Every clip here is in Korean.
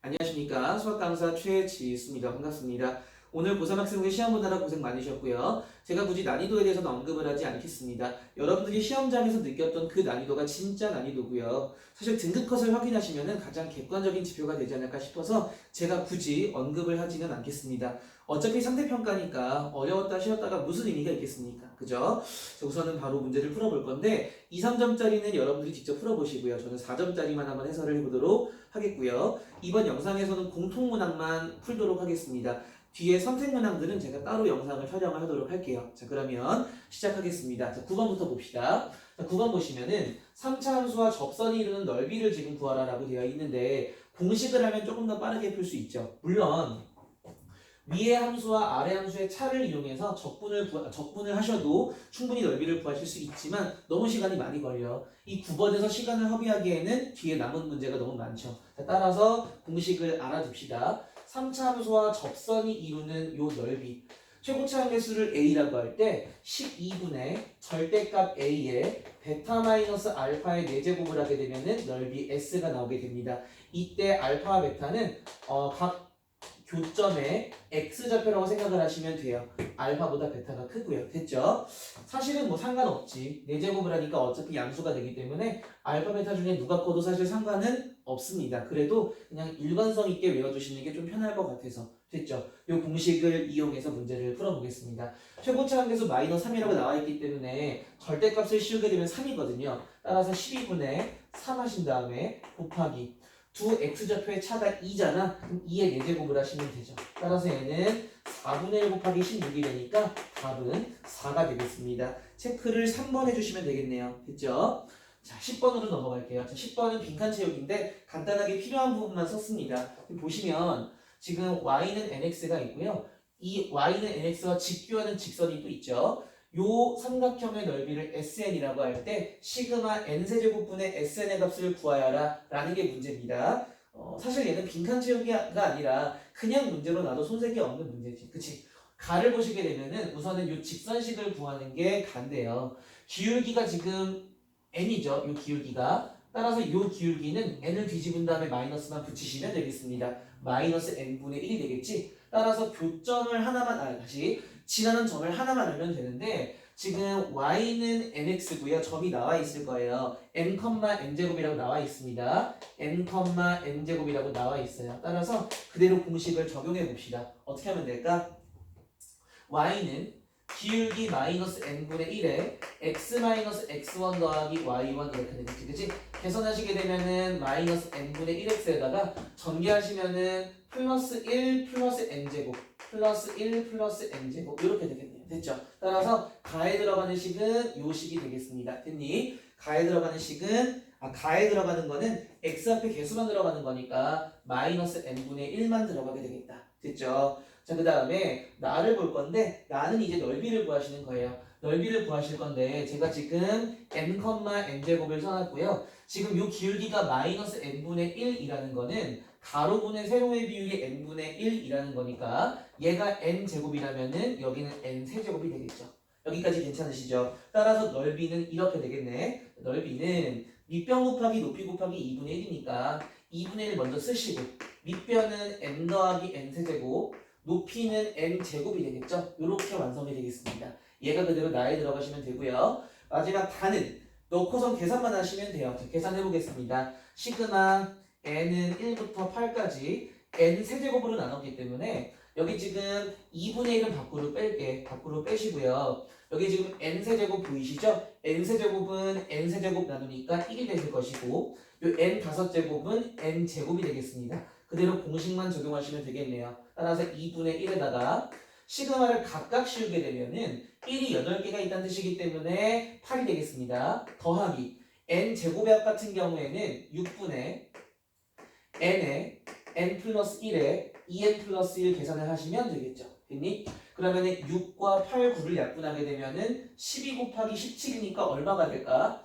안녕하십니까. 수학강사 최지수입니다. 반갑습니다. 오늘 고3 학생들 시험 보느라 고생 많으셨고요. 제가 굳이 난이도에 대해서는 언급을 하지 않겠습니다. 여러분들이 시험장에서 느꼈던 그 난이도가 진짜 난이도고요. 사실 등급컷을 확인하시면 가장 객관적인 지표가 되지 않을까 싶어서 제가 굳이 언급을 하지는 않겠습니다. 어차피 상대평가니까 어려웠다 쉬었다가 무슨 의미가 있겠습니까? 그죠? 우선은 바로 문제를 풀어볼 건데 2, 3점짜리는 여러분들이 직접 풀어보시고요. 저는 4점짜리만 한번 해설을 해보도록 하겠고요. 이번 영상에서는 공통문항만 풀도록 하겠습니다. 뒤에 선택문항들은 제가 따로 영상을 촬영을 하도록 할게요. 자, 그러면 시작하겠습니다. 자, 9번부터 봅시다. 자, 9번 보시면은 3차 함수와 접선이 이루는 넓이를 지금 구하라 라고 되어 있는데 공식을 하면 조금 더 빠르게 풀 수 있죠. 물론 위의 함수와 아래 함수의 차를 이용해서 적분을 하셔도 충분히 넓이를 구하실 수 있지만 너무 시간이 많이 걸려요. 이 9번에서 시간을 허비하기에는 뒤에 남은 문제가 너무 많죠. 자, 따라서 공식을 알아둡시다. 3차 함수와 접선이 이루는 요 넓이, 최고차 함수를 a라고 할 때 12분의 절대값 a에 베타 마이너스 알파의 4제곱을 하게 되면은 넓이 s가 나오게 됩니다. 이때 알파와 베타는 각 교점의 x좌표라고 생각을 하시면 돼요. 알파보다 베타가 크고요. 됐죠? 사실은 뭐 상관없지. 4제곱을 하니까 어차피 양수가 되기 때문에 알파, 베타 중에 누가 커도 사실 상관은 없습니다. 그래도 그냥 일관성 있게 외워주시는 게 좀 편할 것 같아서. 됐죠? 이 공식을 이용해서 문제를 풀어보겠습니다. 최고차 함수 마이너스 3이라고 나와있기 때문에 절대값을 씌우게 되면 3이거든요. 따라서 12분의 3 하신 다음에 곱하기 두 x좌표의 차가 2잖아. 그럼 2의 4제곱을 하시면 되죠. 따라서 얘는 4분의 1 곱하기 16이 되니까 답은 4가 되겠습니다. 체크를 3번 해주시면 되겠네요. 됐죠? 자, 10번으로 넘어갈게요. 자, 10번은 빈칸 채우기인데 간단하게 필요한 부분만 썼습니다. 보시면 지금 y는 nx가 있고요. 이 y는 nx와 직교하는 직선이 또 있죠. 요 삼각형의 넓이를 SN이라고 할 때 시그마 n세제곱분의 SN의 값을 구하여라 라는 게 문제입니다. 사실 얘는 빈칸 채우기가 아니라 그냥 문제로 놔도 손색이 없는 문제지. 그치? 가를 보시게 되면은 우선은 요 직선식을 구하는 게 간대요. 기울기가 지금 n이죠. 요 기울기가. 따라서 요 기울기는 n을 뒤집은 다음에 마이너스만 붙이시면 되겠습니다. 마이너스 n분의 1이 되겠지? 따라서 교점을 하나만, 다시 지나는 점을 하나만 알면 되는데 지금 y는 nx고요. 점이 나와 있을 거예요. n, n제곱이라고 나와 있습니다. n, n제곱이라고 나와 있어요. 따라서 그대로 공식을 적용해 봅시다. 어떻게 하면 될까? y는 기울기 마이너스 n분의 1에 x 마이너스 x1 더하기 y1 이렇게 되겠지, 그치? 계산하시게 되면은 마이너스 n분의 1x에다가 전개하시면은 플러스 1 플러스 n제곱 플러스 1 플러스 n제곱 이렇게 되겠네요. 됐죠? 따라서 가에 들어가는 식은 요 식이 되겠습니다. 됐니? 가에 들어가는 식은 가에 들어가는 거는 x 앞에 개수만 들어가는 거니까 마이너스 n분의 1만 들어가게 되겠다. 됐죠? 자, 그 다음에 나를 볼 건데 나는 이제 넓이를 구하시는 거예요. 넓이를 구하실 건데 제가 지금 n, n제곱을 써놨고요. 지금 요 기울기가 마이너스 n분의 1이라는 거는 가로분의 세로의 비율이 n분의 1이라는 거니까 얘가 n제곱이라면은 여기는 n세제곱이 되겠죠. 여기까지 괜찮으시죠? 따라서 넓이는 이렇게 되겠네. 넓이는 밑변 곱하기 높이 곱하기 2분의 1이니까 2분의 1 먼저 쓰시고 밑변은 n 더하기 n세제곱 높이는 n제곱이 되겠죠? 이렇게 완성이 되겠습니다. 얘가 그대로 나에 들어가시면 되고요. 마지막 단은 넣고선 계산만 하시면 돼요. 자, 계산해 보겠습니다. 시그마 n은 1부터 8까지 n 세제곱으로 나눴기 때문에 여기 지금 2분의 1은 밖으로 빼시고요. 여기 지금 n 세제곱 보이시죠? n 세제곱은 n 세제곱 나누니까 1이 되실 것이고 요 n 5제곱은 n 제곱이 되겠습니다. 그대로 공식만 적용하시면 되겠네요. 따라서 2분의 1에다가 시그마를 각각 씌우게 되면은 1이 8개가 있다는 뜻이기 때문에 8이 되겠습니다. 더하기 n제곱의 합 같은 경우에는 6분의 n에 n 플러스 1에 2n 플러스 1 계산을 하시면 되겠죠. 됐니? 그러면은 6과 8, 9를 약분하게 되면은 12 곱하기 17이니까 얼마가 될까?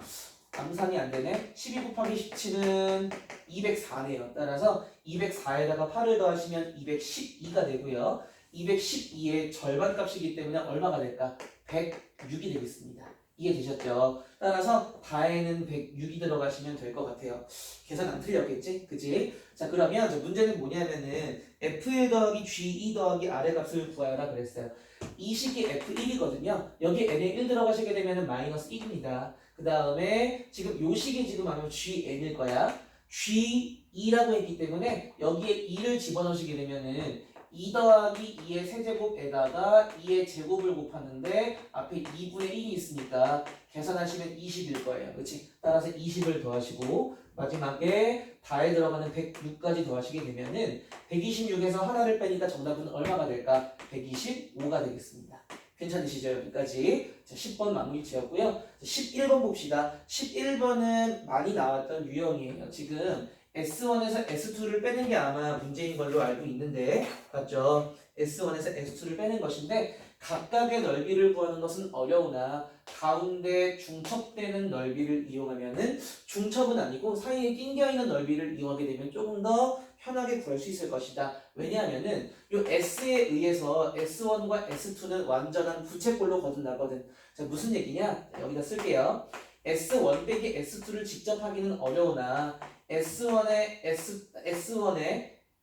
암산이 안 되네. 12 곱하기 17은 204네요. 따라서 204에다가 8을 더하시면 212가 되고요. 212의 절반 값이기 때문에 얼마가 될까? 106이 되겠습니다. 이해되셨죠? 따라서 다에는 106이 들어가시면 될 것 같아요. 계산 안 틀렸겠지? 그치? 자, 그러면 저 문제는 뭐냐면은 F1 더하기 G2 더하기 R의 값을 구하라 그랬어요. 이 식이 F1이거든요. 여기 N에 1 들어가시게 되면은 마이너스 1입니다. 그 다음에 지금 요 식이 지금 아마 GN일 거야. G2라고 했기 때문에 여기에 2를 집어넣으시게 되면은 2 더하기 2의 세제곱에다가 2의 제곱을 곱하는데 앞에 2분의 1이 있으니까 계산하시면 20일 거예요. 그치? 따라서 20을 더하시고 마지막에 다에 들어가는 106까지 더하시게 되면은 126에서 하나를 빼니까 정답은 얼마가 될까? 125가 되겠습니다. 괜찮으시죠? 여기까지. 자, 10번 마무리 지었고요. 11번 봅시다. 11번은 많이 나왔던 유형이에요. 지금 S1에서 S2를 빼는 게 아마 문제인 걸로 알고 있는데 맞죠? S1에서 S2를 빼는 것인데 각각의 넓이를 구하는 것은 어려우나 가운데 중첩되는 넓이를 이용하면은 중첩은 아니고 사이에 낑겨있는 넓이를 이용하게 되면 조금 더 편하게 구할 수 있을 것이다. 왜냐하면은 이 S에 의해서 S1과 S2는 완전한 부채꼴로 거듭나거든. 자, 무슨 얘기냐? 여기다 쓸게요. S1 빼기 S2를 직접 하기는 어려우나 S1에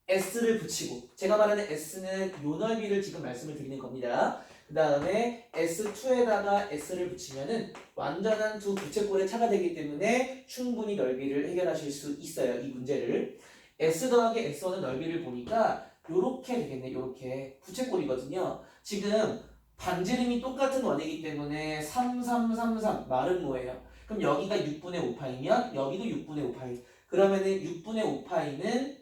S를 붙이고 제가 말하는 S는 요 넓이를 지금 말씀을 드리는 겁니다. 그 다음에 S2에다가 S를 붙이면은 완전한 두 부채꼴의 차가 되기 때문에 충분히 넓이를 해결하실 수 있어요. 이 문제를. S 더하기 S1의 넓이를 보니까 요렇게 되겠네. 요렇게 부채꼴이거든요. 지금 반지름이 똑같은 원이기 때문에 3, 3, 3, 3 말은 뭐예요? 그럼 여기가 6분의 5파이면 여기도 6분의 5파이. 그러면은 6분의 5파이는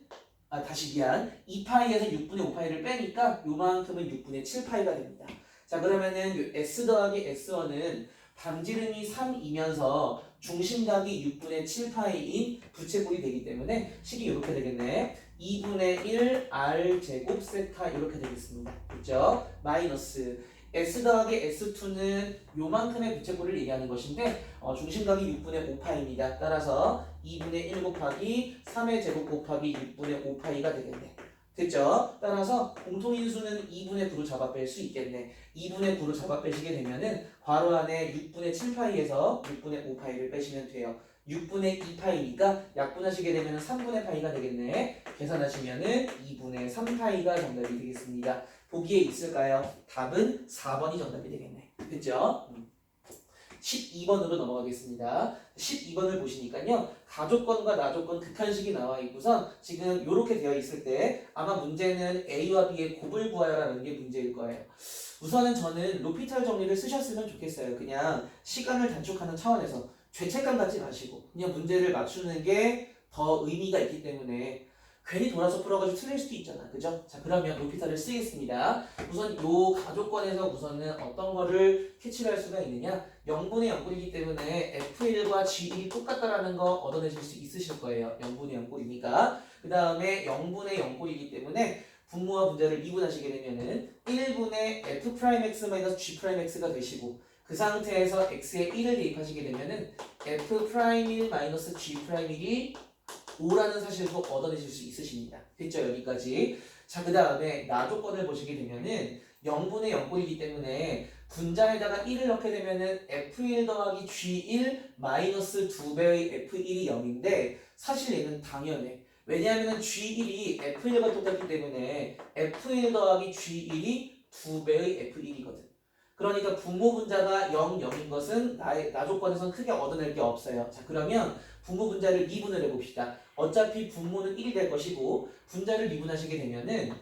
다시 미안. 2파이에서 6분의 5파이를 빼니까 요만큼은 6분의 7파이가 됩니다. 자, 그러면은 S 더하기 S1은 반지름이 3이면서 중심각이 6분의 7파이인 부채꼴이 되기 때문에 식이 이렇게 되겠네. 2분의 1 R 제곱 세타 이렇게 되겠습니다. 그렇죠? 마이너스 S 더하기 S2는 요만큼의 부채꼴을 얘기하는 것인데 중심각이 6분의 5파이입니다. 따라서 2분의 1 곱하기 3의 제곱 곱하기 6분의 5파이가 되겠네. 됐죠? 따라서 공통인수는 2분의 9로 잡아 뺄 수 있겠네. 2분의 9로 잡아 빼시게 되면은 괄호 안에 6분의 7파이에서 6분의 5파이를 빼시면 돼요. 6분의 2파이니까 약분하시게 되면 3분의 파이가 되겠네. 계산하시면은 2분의 3파이가 정답이 되겠습니다. 보기에 있을까요? 답은 4번이 정답이 되겠네. 됐죠? 12번으로 넘어가겠습니다. 12번을 보시니까요. 가족권과 나족권 극한식이 나와 있고서 지금 이렇게 되어 있을 때 아마 문제는 A와 B의 곱을 구하여라는 게 문제일 거예요. 우선은 저는 로피탈 정리를 쓰셨으면 좋겠어요. 그냥 시간을 단축하는 차원에서 죄책감 갖지 마시고 그냥 문제를 맞추는 게 더 의미가 있기 때문에 괜히 돌아서 풀어가지고 틀릴 수도 있잖아. 그죠? 자, 그러면 로피탈을 쓰겠습니다. 우선 요 가족권에서 우선은 어떤 거를 캐치를 할 수가 있느냐? 0분의 0꼴이기 때문에 F1과 G1이 똑같다라는 거 얻어내실 수 있으실 거예요. 0분의 0꼴이니까. 그 다음에 0분의 0꼴이기 때문에 분모와 분자를 미분하시게 되면은 1분의 F'X-G'X가 되시고 그 상태에서 X에 1을 대입하시게 되면은 F'G'1이 5라는 사실도 얻어내실 수 있으십니다. 됐죠? 여기까지. 자, 그 다음에 나조건을 보시게 되면은 0분의 0꼴이기 때문에 분자에다가 1을 넣게 되면은 F1 더하기 G1 마이너스 2배의 F1이 0인데 사실 얘는 당연해. 왜냐하면 G1이 F1과 똑같기 때문에 F1 더하기 G1이 2배의 F1이거든. 그러니까 분모 분자가 0, 0인 것은 나조건에서는 크게 얻어낼 게 없어요. 자, 그러면 분모 분자를 미분을 해봅시다. 어차피 분모는 1이 될 것이고 분자를 미분하시게 되면은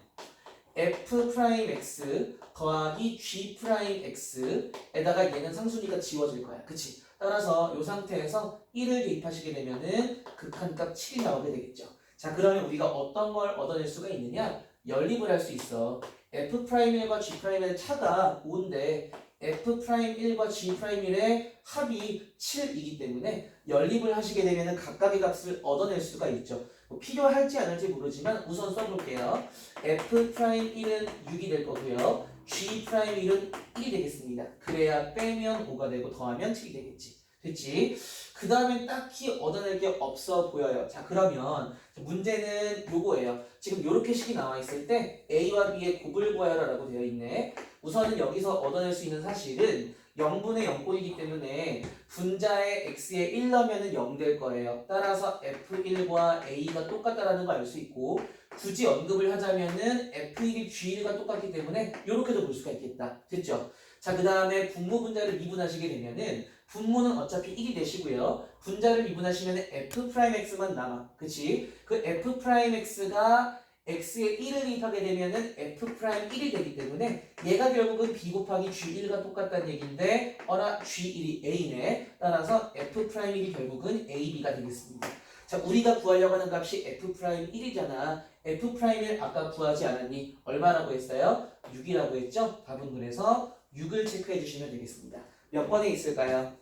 F'X 더하기 G'X에다가 얘는 상수니까 지워질 거야. 그치? 따라서 이 상태에서 1을 대입하시게 되면은 극한값 7이 나오게 되겠죠. 자, 그러면 우리가 어떤 걸 얻어낼 수가 있느냐? 연립을 할 수 있어. F'L과 G'의 차가 5인데 F'L과 G'의 합이 7이기 때문에 연립을 하시게 되면 각각의 값을 얻어낼 수가 있죠. 뭐 필요할지 않을지 모르지만 우선 써볼게요. F'L은 6이 될 거고요. G'L은 1이 되겠습니다. 그래야 빼면 5가 되고 더하면 7이 되겠지. 됐지? 그 다음에 딱히 얻어낼 게 없어 보여요. 자, 그러면 문제는 요거예요. 지금 요렇게 식이 나와 있을 때 A와 B의 곱을 구하여라라고 되어 있네. 우선은 여기서 얻어낼 수 있는 사실은 0분의 0꼴이기 때문에 분자에 x에 1 넣으면 0 될 거예요. 따라서 f1과 a가 똑같다라는 거 알 수 있고 굳이 언급을 하자면은 f1이 g1과 똑같기 때문에 이렇게도 볼 수가 있겠다. 됐죠? 자, 그 다음에 분모 분자를 미분하시게 되면은 분모는 어차피 1이 되시고요. 분자를 미분하시면 f'x만 남아. 그치? 그 f'x가 x에 1을 대입하게 되면은 f'1이 되기 때문에 얘가 결국은 b 곱하기 g1과 똑같다는 얘기인데 어라 g1이 a네. 따라서 f'1이 결국은 ab가 되겠습니다. 자, 우리가 구하려고 하는 값이 f'1이잖아. f'1을 아까 구하지 않았니? 얼마라고 했어요? 6이라고 했죠? 답은 그래서 6을 체크해 주시면 되겠습니다. 몇 번에 있을까요?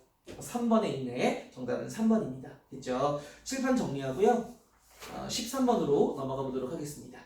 3번에 있네. 정답은 3번입니다. 됐죠? 칠판 정리하고요. 13번으로 넘어가 보도록 하겠습니다.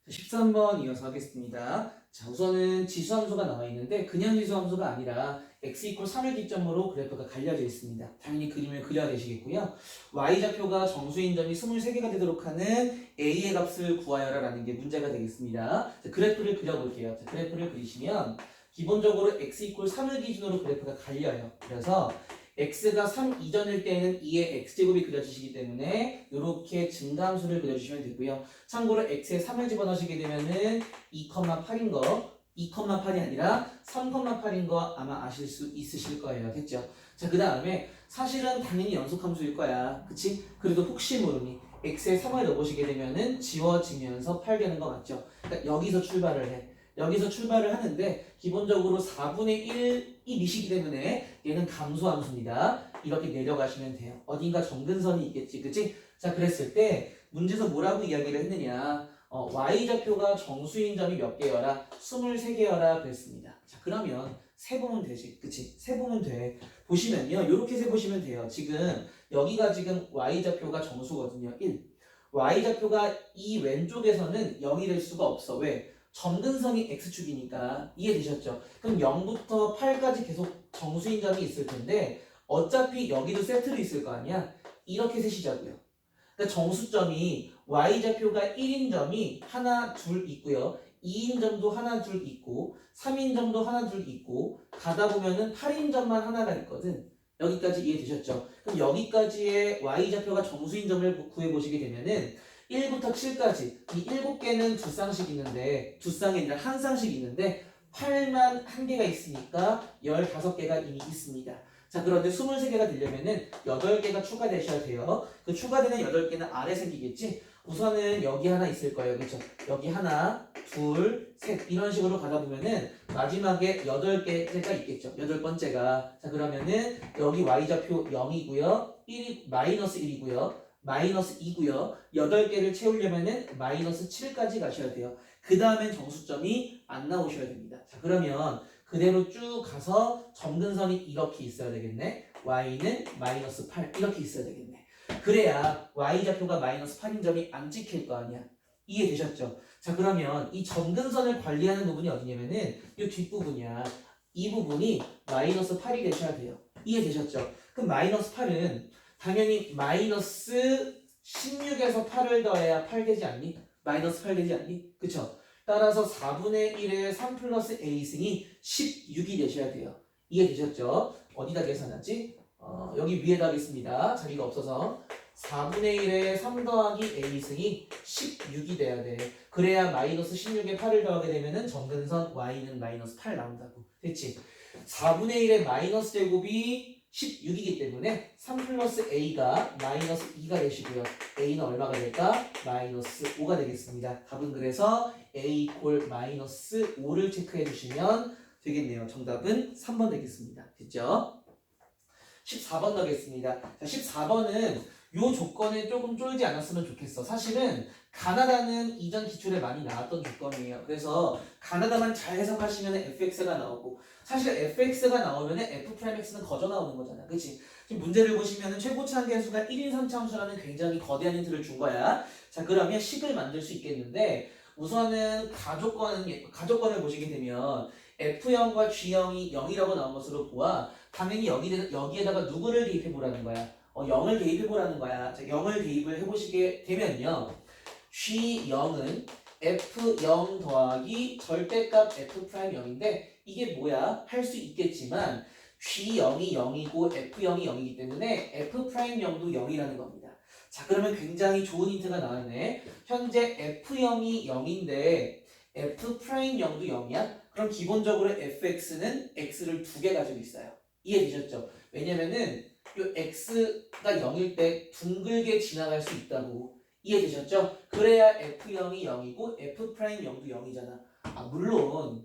13번 이어서 하겠습니다. 자, 우선은 지수함수가 나와 있는데 그냥 지수함수가 아니라 x = 3을 기점으로 그래프가 갈려져 있습니다. 당연히 그림을 그려야 되시겠고요. y좌표가 정수인 점이 23개가 되도록 하는 a의 값을 구하여라 라는 게 문제가 되겠습니다. 자, 그래프를 그려볼게요. 자, 그래프를 그리시면 기본적으로 x = 3을 기준으로 그래프가 갈려요. 그래서 x가 3 이전일 때는 2의 x제곱이 그려지시기 때문에 이렇게 증가함수를 그려주시면 되고요. 참고로 x에 3을 집어넣으시게 되면은 2,8인 거 2,8이 아니라 3,8인 거 아마 아실 수 있으실 거예요. 됐죠? 자, 그 다음에 사실은 당연히 연속함수일 거야. 그치? 그래도 혹시 모르니 x에 3을 넣어보시게 되면은 지워지면서 8 되는 거 맞죠? 그러니까 여기서 출발을 해. 여기서 출발을 하는데 기본적으로 4분의 1이 미시기 때문에 얘는 감소함수입니다. 이렇게 내려가시면 돼요. 어딘가 정근선이 있겠지, 그치? 자, 그랬을 때 문제에서 뭐라고 이야기를 했느냐? y좌표가 정수인 점이 몇 개여라? 23개여라 그랬습니다. 자, 그러면 세보면 되지, 그치? 세보면 돼. 보시면요, 이렇게 세보시면 돼요. 지금 여기가 지금 y좌표가 정수거든요. 1. y좌표가 이 왼쪽에서는 0이 될 수가 없어. 왜? 점근선이 x축이니까. 이해되셨죠? 그럼 0부터 8까지 계속 정수인 점이 있을 텐데 어차피 여기도 세트로 있을 거 아니야? 이렇게 세시자고요. 그러니까 정수점이 y좌표가 1인 점이 하나, 둘 있고요. 2인 점도 하나, 둘 있고 3인 점도 하나, 둘 있고 가다 보면은 8인 점만 하나가 있거든. 여기까지 이해되셨죠? 그럼 여기까지의 y좌표가 정수인 점을 구해보시게 되면은 1부터 7까지 이 7개는 두 쌍씩 있는데 두 쌍이 아니라 한 쌍씩 있는데 8만 한 개가 있으니까 15개가 이미 있습니다. 자, 그런데 23개가 되려면은 8개가 추가되셔야 돼요. 그 추가되는 8개는 아래 생기겠지? 우선은 여기 하나 있을 거예요. 그렇죠? 여기 하나, 둘, 셋 이런 식으로 가다 보면은 마지막에 8개가 있겠죠. 8번째가. 자, 그러면은 여기 y좌표 0이고요. 1이 마이너스 1이고요. 마이너스 2고요. 8개를 채우려면은 마이너스 7까지 가셔야 돼요. 그 다음엔 정수점이 안 나오셔야 됩니다. 자, 그러면 그대로 쭉 가서 점근선이 이렇게 있어야 되겠네. y는 마이너스 8 이렇게 있어야 되겠네. 그래야 y좌표가 마이너스 8인 점이 안 찍힐 거 아니야. 이해되셨죠? 자, 그러면 이 점근선을 관리하는 부분이 어디냐면은 이 뒷부분이야. 이 부분이 마이너스 8이 되셔야 돼요. 이해되셨죠? 그럼 마이너스 8은 당연히 마이너스 16에서 8을 더해야 8 되지 않니? 마이너스 8 되지 않니? 그쵸? 따라서 4분의 1의 3 플러스 a승이 16이 되셔야 돼요. 이해되셨죠? 어디다 계산하지? 여기 위에다 하겠습니다. 자리가 없어서 4분의 1의 3 더하기 a승이 16이 돼야 돼. 그래야 마이너스 16에 8을 더하게 되면은 정근선 y는 마이너스 8 나온다고. 됐지? 4분의 1의 마이너스 제곱이 16이기 때문에 3 플러스 a가 마이너스 2가 되시고요. a는 얼마가 될까? 마이너스 5가 되겠습니다. 답은 그래서 a = 마이너스 5를 체크해 주시면 되겠네요. 정답은 3번 되겠습니다. 됐죠? 14번 가겠습니다. 자, 14번은 요 조건에 조금 쫄지 않았으면 좋겠어. 사실은 가나다는 이전 기출에 많이 나왔던 조건이에요. 그래서 가나다만 잘 해석하시면 fx가 나오고 사실 fx가 나오면 f'x는 거저 나오는 거잖아. 그치? 지금 문제를 보시면 최고치 한계수가 1인 3차함수라는 굉장히 거대한 힌트를 준 거야. 자, 그러면 식을 만들 수 있겠는데 우선은 가조건을 보시게 되면 F0과 G0이 0이라고 나온 것으로 보아 당연히 여기에다가 누구를 대입해 보라는 거야. 0을 대입해 보라는 거야. 자, 0을 대입을 해보시게 되면요. G0은 F0 더하기 절대값 F'0인데 이게 뭐야? 할 수 있겠지만 G0이 0이고 F0이 0이기 때문에 F'0도 0이라는 겁니다. 자, 그러면 굉장히 좋은 힌트가 나왔네. 현재 F0이 0인데 F'0도 0이야? 그럼 기본적으로 fx는 x를 두 개 가지고 있어요. 이해되셨죠? 왜냐면은 요 x가 0일 때 둥글게 지나갈 수 있다고. 이해되셨죠? 그래야 f0이 0이고 f'0도 0이잖아. 아, 물론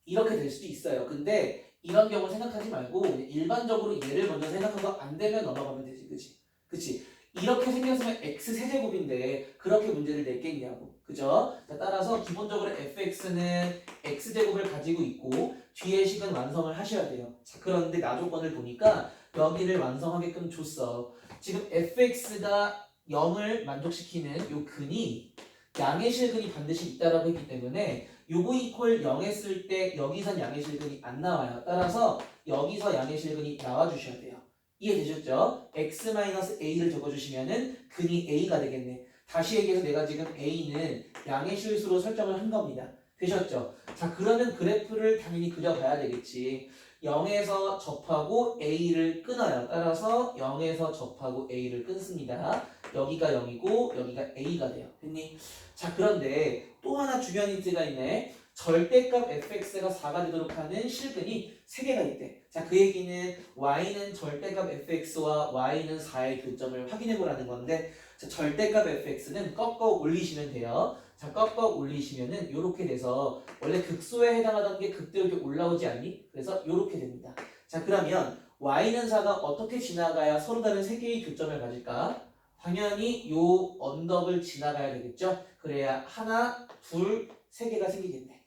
이렇게 될 수도 있어요. 근데 이런 경우 생각하지 말고 일반적으로 얘를 먼저 생각하고 안 되면 넘어가면 되지. 그치? 그치? 이렇게 생겼으면 x 세제곱인데 그렇게 문제를 냈겠냐고. 그죠? 자, 따라서 기본적으로 fx는 x제곱을 가지고 있고 뒤에 식은 완성을 하셔야 돼요. 자, 그런데 나조건을 보니까 여기를 완성하게끔 줬어. 지금 fx가 0을 만족시키는 요 근이 양의 실근이 반드시 있다라고 했기 때문에 요거 이퀄 0 했을 때 여기선 양의 실근이 안 나와요. 따라서 여기서 양의 실근이 나와주셔야 돼요. 이해되셨죠? x-a를 적어주시면은 근이 a가 되겠네. 다시 얘기해서 내가 지금 a는 양의 실수로 설정을 한 겁니다. 되셨죠? 자, 그러면 그래프를 당연히 그려봐야 되겠지. 0에서 접하고 a를 끊어요. 따라서 0에서 접하고 a를 끊습니다. 여기가 0이고 여기가 a가 돼요. 됐니? 자, 그런데 또 하나 중요한 힌트가 있네. 절대값 fx가 4가 되도록 하는 실근이 3개가 있대. 자, 그 얘기는 y는 절대값 fx와 y는 4의 교점을 확인해 보라는 건데, 자, 절대값 fx는 꺾어 올리시면 돼요. 자, 꺾어 올리시면은 이렇게 돼서 원래 극소에 해당하던 게 극대로 이렇게 올라오지 않니? 그래서 이렇게 됩니다. 자, 그러면 y는 4가 어떻게 지나가야 서로 다른 3개의 교점을 가질까? 당연히 요 언덕을 지나가야 되겠죠? 그래야 하나, 둘, 3개가 생기겠네.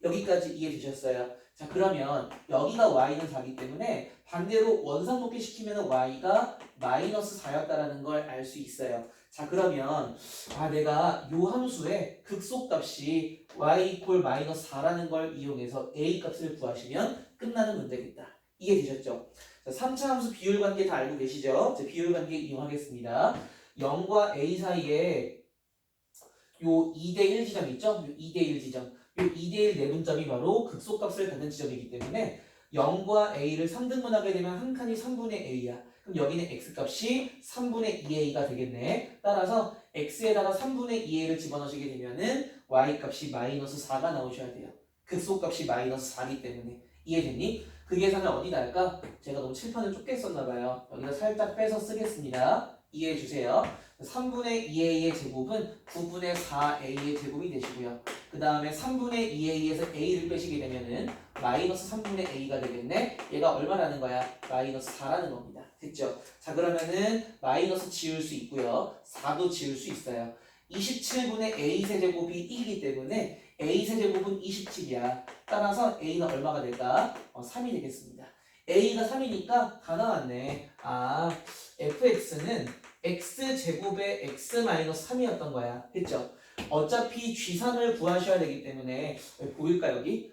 여기까지 이해되셨어요? 자, 그러면 여기가 y는 4이기 때문에 반대로 원상복귀 시키면 y가 마이너스 4였다라는 걸 알 수 있어요. 자, 그러면 내가 요 함수의 극소값이 y 이퀄 마이너스 4라는 걸 이용해서 a 값을 구하시면 끝나는 문제겠다. 이해되셨죠? 자, 3차 함수 비율관계 다 알고 계시죠? 자, 비율관계 이용하겠습니다. 0과 a 사이에 요 2대1 지점 있죠? 요 2대1 지점. 요 2대1 내분점이 바로 극소값을 갖는 지점이기 때문에 0과 a를 3등분하게 되면 한 칸이 3분의 a야. 그럼 여기는 x값이 3분의 2a가 되겠네. 따라서 x에다가 3분의 2a를 집어넣으시게 되면은 y값이 마이너스 4가 나오셔야 돼요. 극소값이 마이너스 4이기 때문에. 이해됐니? 그 계산을 어디다 할까? 제가 너무 칠판을 좁게 썼나봐요. 여기다 살짝 빼서 쓰겠습니다. 이해해주세요. 3분의 2a의 제곱은 9분의 4a의 제곱이 되시고요. 그 다음에 3분의 2a에서 a를 빼시게 되면은 마이너스 3분의 a가 되겠네. 얘가 얼마라는 거야? 마이너스 4라는 겁니다. 됐죠? 자, 그러면은 마이너스 지울 수 있고요. 4도 지울 수 있어요. 27분의 a 세제곱이 1이기 때문에 a 세제곱은 27이야. 따라서 a는 얼마가 될까? 3이 되겠습니다. a가 3이니까 다 나왔네. fx는 x제곱의 x-3이었던 거야. 됐죠? 어차피 g3을 구하셔야 되기 때문에 보일까 여기?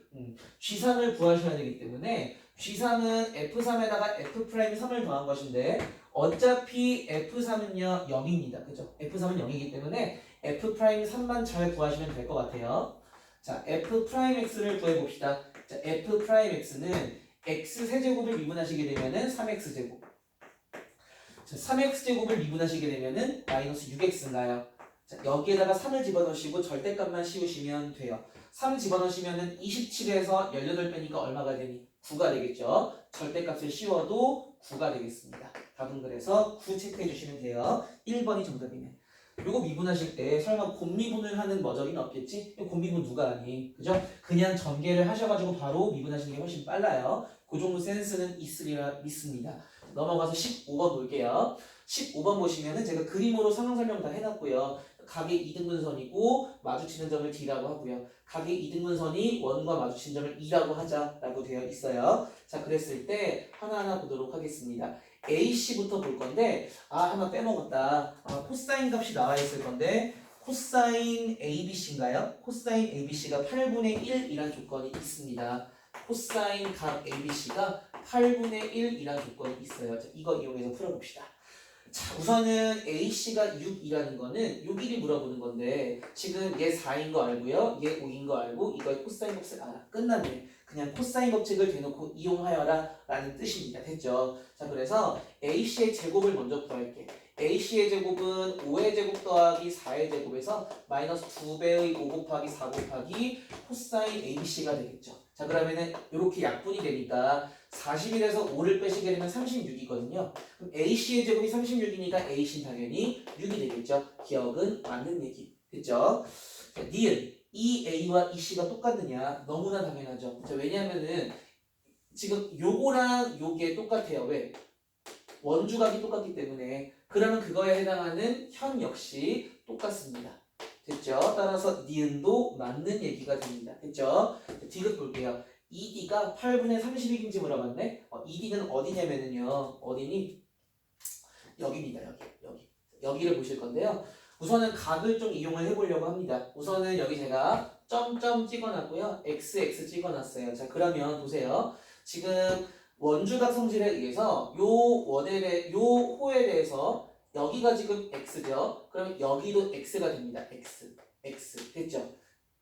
g3을 구하셔야 되기 때문에 g3은 f3에다가 f'3을 더한 것인데 어차피 f3은요 0입니다. 그죠? f3은 0이기 때문에 f'3만 잘 구하시면 될 것 같아요. 자, f'x를 구해봅시다. 자, f'x는 x세제곱을 미분하시게 되면은 3x제곱. 자, 3x제곱을 미분하시게 되면은 마이너스 6x인가요? 자, 여기에다가 3을 집어넣으시고 절대값만 씌우시면 돼요. 3 집어넣으시면은 27에서 18빼니까 얼마가 되니? 9가 되겠죠? 절대값을 씌워도 9가 되겠습니다. 답은 그래서 9 체크해 주시면 돼요. 1번이 정답이네. 요거 미분하실 때 설마 곱미분을 하는 머저리는 없겠지? 곱미분 누가 하니? 그죠? 그냥 전개를 하셔가지고 바로 미분하시는 게 훨씬 빨라요. 그 정도 센스는 있으리라 믿습니다. 넘어가서 15번 볼게요. 15번 보시면은 제가 그림으로 상황 설명 다 해놨고요. 각의 이등분선이고 마주치는 점을 D라고 하고요. 각의 이등분선이 원과 마주치는 점을 E라고 하자라고 되어 있어요. 자, 그랬을 때 하나하나 보도록 하겠습니다. AC부터 볼 건데 하나 빼먹었다. 코사인 값이 나와 있을 건데 코사인 ABC인가요? 코사인 ABC가 8분의 1이란 조건이 있습니다. 코사인 각 ABC가 8분의 1이란 조건이 있어요. 자, 이거 이용해서 풀어봅시다. 자, 우선은 AC가 6이라는 거는 요 길이 물어보는 건데 지금 얘 4인 거 알고요. 얘 5인 거 알고 이거의 코사인 법칙 알아. 끝났네. 그냥 코사인 법칙을 대놓고 이용하여라 라는 뜻입니다. 됐죠? 자, 그래서 AC의 제곱을 먼저 구할게. AC의 제곱은 5의 제곱 더하기 4의 제곱에서 마이너스 2배의 5 곱하기 4 곱하기 코사인 ABC가 되겠죠. 자, 그러면은 이렇게 약분이 되니까 41에서 5를 빼시게 되면 36이거든요. 그럼 AC의 제곱이 36이니까 AC는 당연히 6이 되겠죠. 기억은 맞는 얘기. 됐죠? 자, 니은 이 A와 이 C가 똑같느냐? 너무나 당연하죠. 자, 왜냐하면은 지금 요거랑 요게 똑같아요. 왜? 원주각이 똑같기 때문에. 그러면 그거에 해당하는 현 역시 똑같습니다. 됐죠? 따라서 니은도 맞는 얘기가 됩니다. 됐죠? 디귿 볼게요. ED가 8분의 32인지 물어봤네. ED는 어디냐면은요. 어디니? 여기입니다. 여기를 보실 건데요. 우선은 각을 좀 이용을 해보려고 합니다. 우선은 여기 제가 점점 찍어놨고요. XX 찍어놨어요. 자, 그러면 보세요. 지금 원주각 성질에 의해서 요 호에 대해서 여기가 지금 X죠. 그러면 여기도 X가 됩니다. X.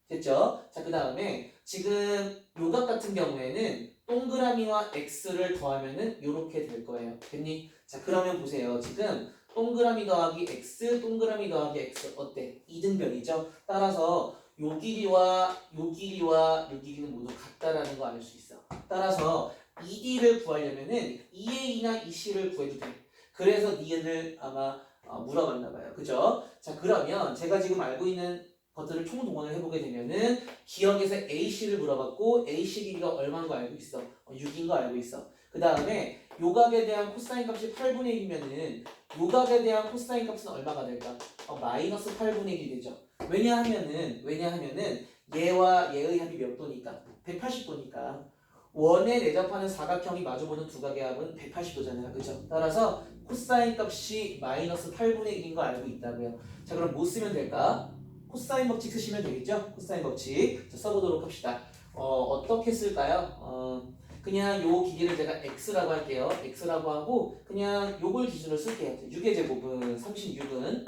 됐죠? 자, 그 다음에 지금 요각 같은 경우에는 동그라미와 X를 더하면은 요렇게 될 거예요. 됐니? 자, 그러면 보세요. 지금 동그라미 더하기 X, 동그라미 더하기 X 어때? 이등변이죠? 따라서 요 길이와 요 길이는 모두 같다라는 거 알 수 있어. 따라서 ED를 구하려면은 EA나 EC를 구해도 돼. 그래서 니은을 아마 물어봤나 봐요. 그죠? 자, 그러면 제가 지금 알고 있는 것들을 총동원을 해보게 되면은 기억에서 AC를 물어봤고 AC 길이가 얼마인 거 알고 있어. 6인 거 알고 있어. 그 다음에 요각에 대한 코사인 값이 8분의 1이면은 요각에 대한 코사인 값은 얼마가 될까? 마이너스 8분의 1이 되죠. 왜냐하면은 얘와 얘의 합이 몇 도니까? 180도니까. 원에 내접하는 사각형이 마주보는 두 각의 합은 180도잖아요. 그죠? 따라서 코사인 값이 마이너스 8분의 1인 거 알고 있다고요. 자, 그럼 뭐 쓰면 될까? 코사인 법칙 쓰시면 되겠죠? 코사인 법칙. 자, 써보도록 합시다. 어떻게 쓸까요? 그냥 요 기계를 제가 x라고 할게요. x라고 하고 그냥 요걸 기준으로 쓸게요. 6의 제곱은 36은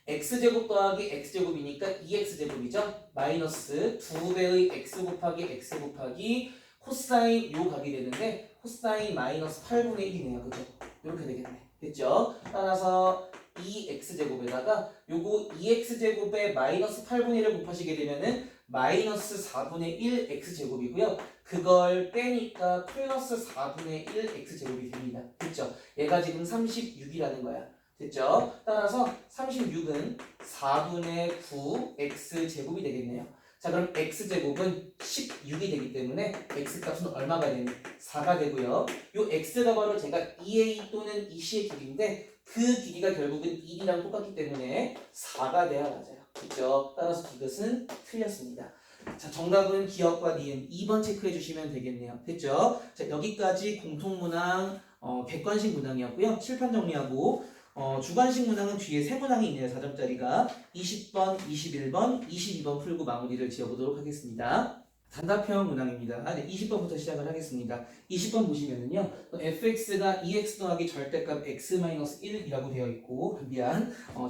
x제곱 더하기 x제곱이니까 2x제곱이죠. 마이너스 2배의 x 곱하기 코사인 요 각이 되는데 코사인 마이너스 8분의 1이네요. 그죠? 이렇게 되겠네. 됐죠? 따라서 2x제곱에다가 요거 2x제곱에 마이너스 8분의 1을 곱하시게 되면은 마이너스 4분의 1 x제곱이고요. 그걸 빼니까 플러스 4분의 1 x제곱이 됩니다. 됐죠? 얘가 지금 36이라는 거야. 됐죠? 따라서 36은 4분의 9 x제곱이 되겠네요. 자, 그럼 x제곱은 16이 되기 때문에 x값은 얼마가 되니? 4가 되고요. 요 x가 바로 제가 2a 또는 2c의 길이인데 그 길이가 결국은 1이랑 똑같기 때문에 4가 돼야 맞아요. 그렇죠? 따라서 이것은 틀렸습니다. 자, 정답은 기억과 니은 2번 체크해 주시면 되겠네요. 됐죠? 자, 여기까지 공통문항, 객관식 문항이었고요. 칠판 정리하고 주관식 문항은 뒤에 세 문항이 있네요. 4점짜리가 20번, 21번, 22번 풀고 마무리를 지어보도록 하겠습니다. 단답형 문항입니다. 20번부터 시작을 하겠습니다. 20번 보시면은요, fx가 2x 더하기 절대값 x-1이라고 되어 있고,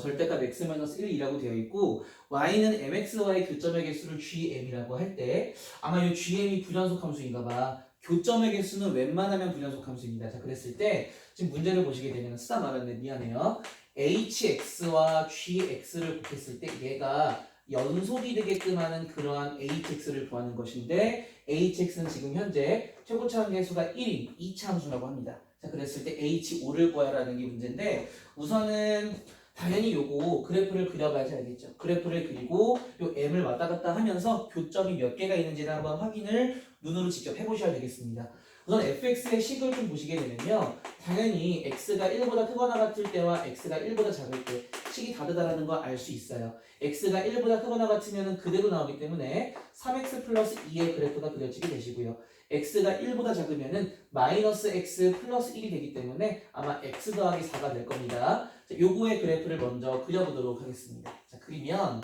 절대값 x-1이라고 되어 있고, y는 mx와의 교점의 개수를 gm이라고 할 때, 아마 이 gm이 불연속 함수인가봐. 교점의 개수는 웬만하면 불연속 함수입니다. 자, 그랬을 때, 지금 문제를 보시게 되면 쓰다 말았네. 미안해요. hx와 gx를 곱했을 때 얘가 연속이 되게끔 하는 그러한 hx를 구하는 것인데 hx는 지금 현재 최고차 함수가 1인 2차 함수라고 합니다. 자, 그랬을 때 h5를 구하라는 게 문제인데 우선은 당연히 요거 그래프를 그려봐야지 알겠죠. 그래프를 그리고 요 m을 왔다 갔다 하면서 교점이 몇 개가 있는지를 한번 확인을 눈으로 직접 해보셔야 되겠습니다. 우선 fx의 식을 좀 보시게 되면요. 당연히 x가 1보다 크거나 같을 때와 x가 1보다 작을 때 식이 다르다는 걸 알 수 있어요. x가 1보다 크거나 같으면 그대로 나오기 때문에 3x 플러스 2의 그래프가 그려지게 되시고요. x가 1보다 작으면 마이너스 x 플러스 1이 되기 때문에 아마 x 더하기 4가 될 겁니다. 자, 요거의 그래프를 먼저 그려보도록 하겠습니다. 자, 그리면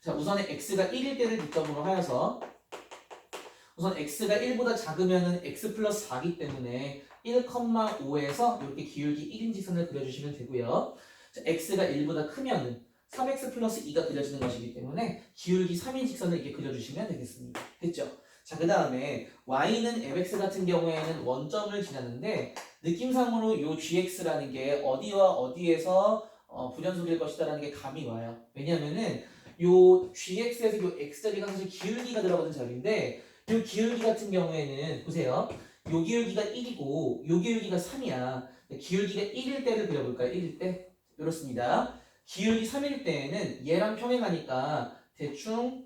자, 우선에 x가 1일 때를 기점으로 하여서 우선 x가 1보다 작으면은 x 플러스 4기 때문에 1,5에서 이렇게 기울기 1인 직선을 그려주시면 되고요. 자, x가 1보다 크면은 3x 플러스 2가 그려지는 것이기 때문에 기울기 3인 직선을 이렇게 그려주시면 되겠습니다. 됐죠? 자, 그 다음에 y는 mx 같은 경우에는 원점을 지나는데 느낌상으로 요 gx라는 게 어디와 어디에서 불연속일 것이다라는 게 감이 와요. 왜냐면은 요 gx에서 요 x자리가 사실 기울기가 들어가는 자리인데 요 기울기 같은 경우에는 보세요. 요 기울기가 1이고 요 기울기가 3이야. 기울기가 1일 때를 그려볼까요? 1일 때? 이렇습니다. 기울기 3일 때에는 얘랑 평행하니까 대충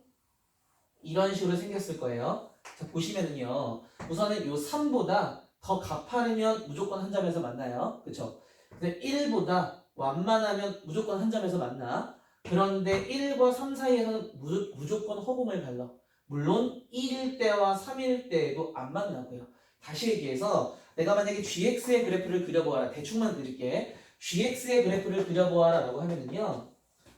이런 식으로 생겼을 거예요. 자, 보시면은요. 우선은 요 3보다 더 가파르면 무조건 한 점에서 만나요. 그쵸? 근데 1보다 완만하면 무조건 한 점에서 만나. 그런데 1과 3 사이에서는 무조건 허공을 갈라. 물론 1일 때와 3일 때에도 안 만나고요. 다시 얘기해서 내가 만약에 gx의 그래프를 그려보아라. 대충만 그릴게. gx의 그래프를 그려보아라 라고 하면은요.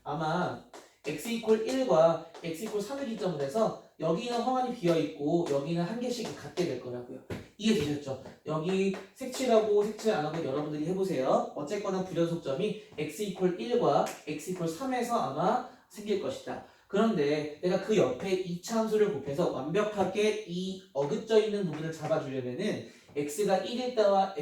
아마 x 이퀄 1과 x 이퀄 3을 기점으로 해서 여기는 허만이 비어있고 여기는 한 개씩 갖게 될 거라고요. 이해되셨죠? 여기 색칠하고 색칠 안 하고 여러분들이 해보세요. 어쨌거나 불연속점이 x 이퀄 1과 x 이퀄 3에서 아마 생길 것이다. 그런데 내가 그 옆에 이차 함수를 곱해서 완벽하게 이 어긋져 있는 부분을 잡아주려면은 x가 1일 때와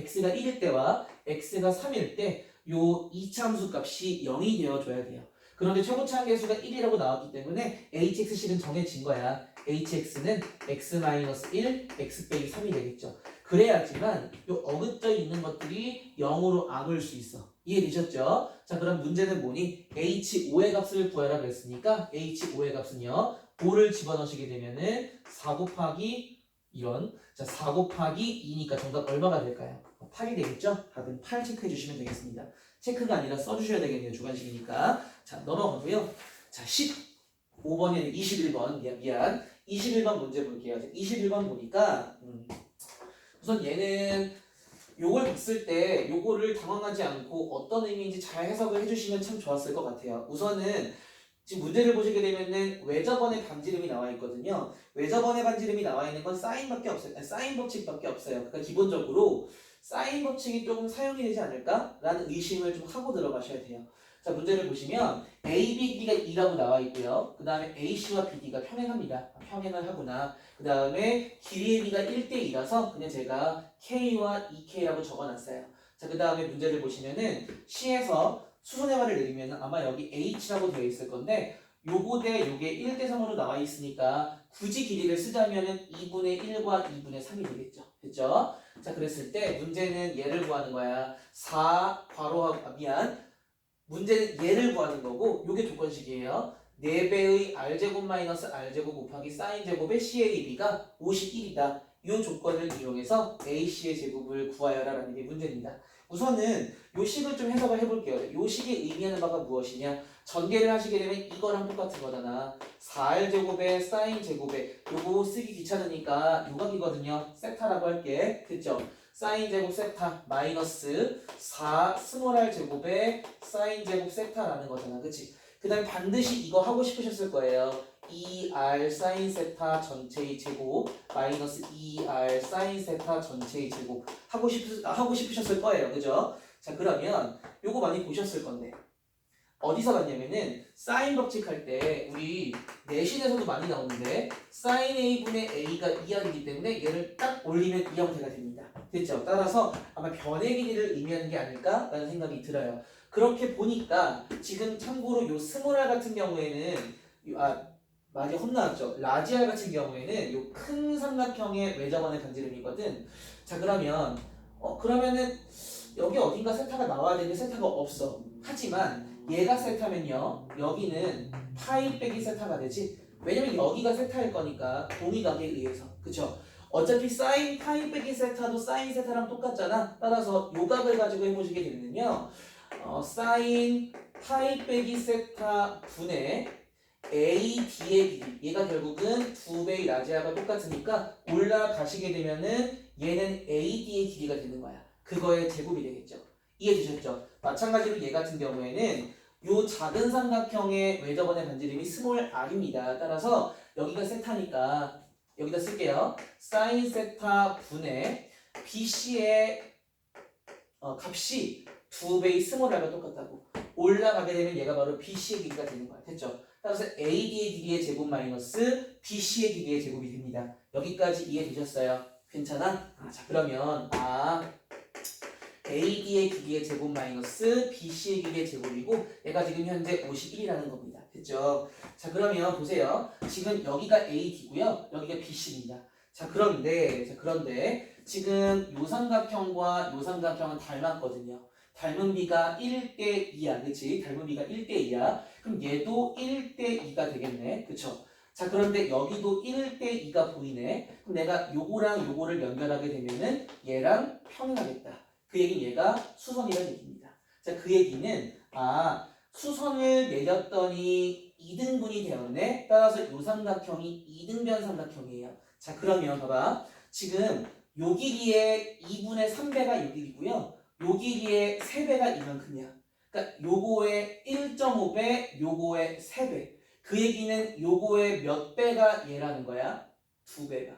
x가 3일 때 요 이차 함수 값이 0이 되어줘야 돼요. 그런데 최고차 한계수가 1이라고 나왔기 때문에 hx실은 정해진 거야. hx는 x-1, x 빼기 3이 되겠죠. 그래야지만 요 어긋져 있는 것들이 0으로 안 올 수 있어. 이해되셨죠? 자, 그럼 문제는 뭐니? h5의 값을 구하라 그랬으니까 h5의 값은요. 5를 집어넣으시게 되면은 4 곱하기 이런 자, 4 곱하기 2니까 정답 얼마가 될까요? 8이 되겠죠? 답은 8 체크해 주시면 되겠습니다. 체크가 아니라 써주셔야 되겠네요. 주관식이니까. 자, 넘어가고요. 자, 15번이 아니라 21번. 미안. 21번 문제 볼게요. 21번 보니까 우선 얘는 요걸 봤을 때 요거를 당황하지 않고 어떤 의미인지 잘 해석을 해주시면 참 좋았을 것 같아요. 우선은 지금 문제를 보시게 되면은 외접원의 반지름이 나와 있거든요. 외접원의 반지름이 나와 있는 건 사인밖에 없어요. 아니, 사인 법칙밖에 없어요. 그러니까 기본적으로 사인 법칙이 좀 사용이 되지 않을까라는 의심을 좀 하고 들어가셔야 돼요. 자, 문제를 보시면 A, B, D가 2라고 나와 있고요. 그 다음에 AC와 BD가 평행합니다. 평행을 하구나. 그 다음에 길이의 B가 1대2라서 그냥 제가 K와 2K라고 적어놨어요. 자, 그 다음에 문제를 보시면은 C에서 수선해화를 내리면 아마 여기 H라고 되어 있을 건데 요거 대 요게 1대3으로 나와 있으니까 굳이 길이를 쓰자면은 2분의 1과 2분의 3이 되겠죠. 됐죠? 자, 그랬을 때 문제는 얘를 구하는 거야. 4 괄호하고 문제는 얘를 구하는 거고 요게 조건식이에요. 4배의 r제곱 마이너스 r제곱 곱하기 사인제곱의 CAB가 51이다. 이 조건을 이용해서 AC의 제곱을 구하여라 라는 게 문제입니다. 우선은 요 식을 좀 해석을 해볼게요. 요 식이 의미하는 바가 무엇이냐? 전개를 하시게 되면 이거랑 똑같은 거잖아. 4r제곱에 사인제곱에 요거 쓰기 귀찮으니까 요각이거든요. 세타라고 할게. 됐죠? 사인제곱 세타 마이너스 4 스몰 r 제곱에 사인제곱 세타라는 거잖아. 그치? 그 다음에 반드시 이거 하고 싶으셨을 거예요. 2r 사인 세타 전체의 제곱 마이너스 2r 사인 세타 전체의 제곱 하고 싶으셨을 거예요. 그죠? 자, 그러면 요거 많이 보셨을 건데 어디서 봤냐면은 사인 법칙 할 때 우리 내신에서도 많이 나오는데 사인 a분의 a가 2r이기 때문에 얘를 딱 올리면 이 형태가 됩니다. 됐죠? 따라서 아마 변의 길이를 의미하는 게 아닐까라는 생각이 들어요. 그렇게 보니까 지금 참고로 요 스몰 r 같은 경우에는 많이 혼나왔죠. 라지 r 같은 경우에는 요 큰 삼각형의 외접원의 반지름이거든. 자, 그러면은 여기 어딘가 세타가 나와야 되는데 세타가 없어. 하지만 얘가 세타면요 여기는 파이 빼기 세타가 되지. 왜냐면 여기가 세타일 거니까 동의각에 의해서. 그쵸? 어차피 사인 파이 빼기 세타도 사인 세타랑 똑같잖아. 따라서 요 각을 가지고 해보시게 되면요 사인 파이 빼기 세타 분의 AD의 길이 얘가 결국은 2배의 라지아가 똑같으니까 올라가시게 되면은 얘는 AD의 길이가 되는 거야. 그거의 제곱이 되겠죠. 이해되셨죠? 마찬가지로 얘 같은 경우에는 요 작은 삼각형의 외접원의 반지름이 스몰 r입니다. 따라서 여기가 세타니까 여기다 쓸게요. 사인 세타 분의 BC의 값이 2배의 스몰 r과 똑같다고. 올라가게 되면 얘가 바로 BC의 길이가 되는 거야. 됐죠? 따라서 AD의 길이의 제곱 마이너스 BC의 길이의 제곱이 됩니다. 여기까지 이해되셨어요? 괜찮아? 자 그러면 AD의 길이의 제곱 마이너스 BC의 길이의 제곱이고 얘가 지금 현재 51이라는 겁니다. 됐죠? 자 그러면 보세요. 지금 여기가 AD고요. 여기가 BC입니다. 자 그런데 지금 요 삼각형과 요 삼각형은 닮았거든요. 닮은 비가 1대 2야. 그치? 닮은 비가 1대 2야. 그럼 얘도 1대 2가 되겠네. 그쵸? 자 그런데 여기도 1대 2가 보이네. 그럼 내가 요거랑 요거를 연결하게 되면은 얘랑 평행하겠다. 그 얘기는 얘가 수선이라는 얘기입니다. 자, 그 얘기는 수선을 내렸더니 2등분이 되었네. 따라서 요 삼각형이 2등변 삼각형이에요. 자, 그러면 봐봐. 지금 요 길이의 2분의 3배가 요 길이고요. 요 길이의 3배가 이만큼이야. 그러니까 요거의 1.5배, 요거의 3배. 그 얘기는 요거의 몇 배가 얘라는 거야? 2배가.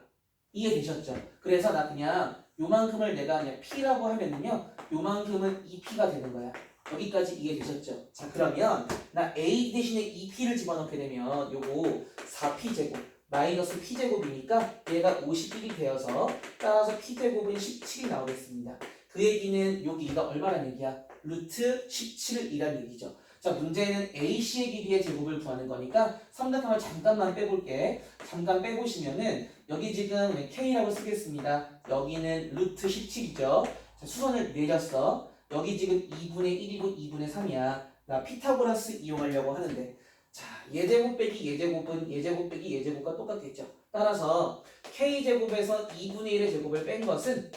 이해되셨죠? 그래서 나 그냥 요만큼을 내가 그냥 P라고 하면은요, 요만큼은 2P가 되는 거야. 여기까지 이해되셨죠? 자, 그러면 나 A 대신에 2P를 집어넣게 되면 요거 4P제곱 마이너스 P제곱이니까 얘가 51이 되어서 따라서 P제곱은 17이 나오겠습니다. 그 얘기는 여기가 얼마란 얘기야? 루트 17이란 얘기죠. 자, 문제는 AC의 길이의 제곱을 구하는 거니까 삼각형을 잠깐만 빼볼게. 잠깐 빼보시면은 여기 지금 K라고 쓰겠습니다. 여기는 루트 17이죠. 자, 수선을 내렸어. 여기 지금 2분의 1이고 2분의 3이야. 나 피타고라스 이용하려고 하는데 자, 예제곱 빼기 예제곱은 예제곱 빼기 예제곱과 똑같겠죠. 따라서 K제곱에서 2분의 1의 제곱을 뺀 것은